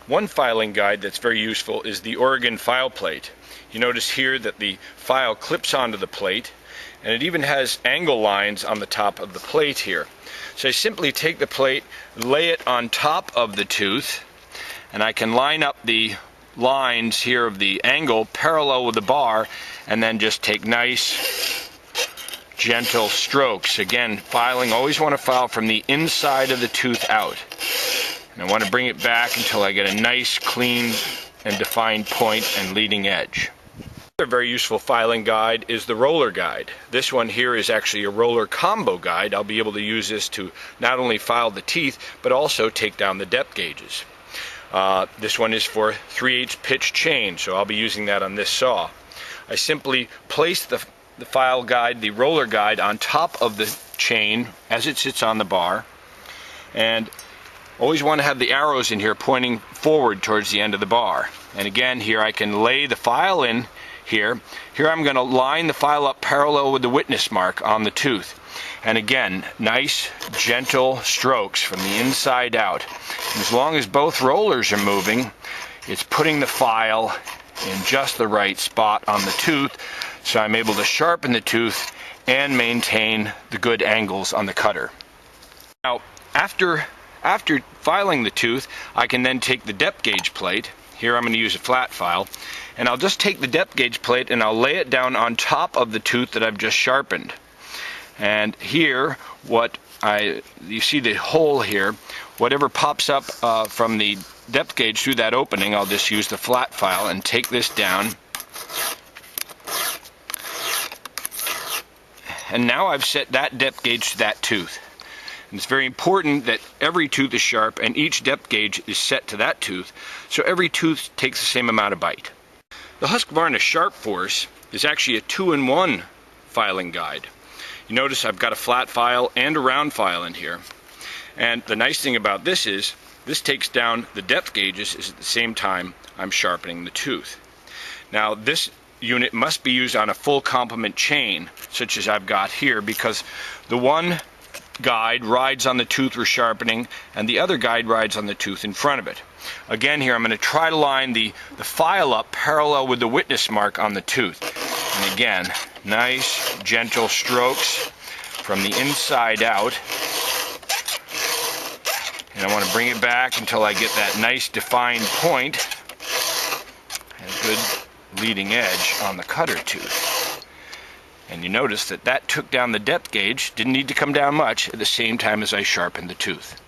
One filing guide that's very useful is the Oregon file plate. You notice here that the file clips onto the plate, and it even has angle lines on the top of the plate here. So I simply take the plate, lay it on top of the tooth, and I can line up the lines here of the angle parallel with the bar, and then just take nice gentle strokes. Again, filing, always want to file from the inside of the tooth out. And I want to bring it back until I get a nice, clean, and defined point and leading edge. Another very useful filing guide is the roller guide. This one here is actually a roller combo guide. I'll be able to use this to not only file the teeth, but also take down the depth gauges. This one is for 3/8 pitch chain, so I'll be using that on this saw. I simply place the file guide, the roller guide, on top of the chain as it sits on the bar, and always want to have the arrows in here pointing forward towards the end of the bar. And again, here I can lay the file in here. Here I'm going to line the file up parallel with the witness mark on the tooth. And again, nice, gentle strokes from the inside out. And as long as both rollers are moving, it's putting the file in just the right spot on the tooth, so I'm able to sharpen the tooth and maintain the good angles on the cutter. Now, after filing the tooth, I can then take the depth gauge plate. Here I'm going to use a flat file, and I'll just take the depth gauge plate and I'll lay it down on top of the tooth that I've just sharpened. And here, you see the hole here, whatever pops up from the depth gauge through that opening, I'll just use the flat file and take this down. And now I've set that depth gauge to that tooth. And it's very important that every tooth is sharp and each depth gauge is set to that tooth, so every tooth takes the same amount of bite. The Husqvarna Sharp Force is actually a 2-in-1 filing guide. You notice I've got a flat file and a round file in here. And the nice thing about this is, this takes down the depth gauges at the same time I'm sharpening the tooth. Now this unit must be used on a full complement chain, such as I've got here, because the one guide rides on the tooth we're sharpening and the other guide rides on the tooth in front of it. Again, here I'm going to try to line the file up parallel with the witness mark on the tooth. And again, nice gentle strokes from the inside out. And I want to bring it back until I get that nice defined point and a good leading edge on the cutter tooth. And you notice that took down the depth gauge, didn't need to come down much, at the same time as I sharpened the tooth.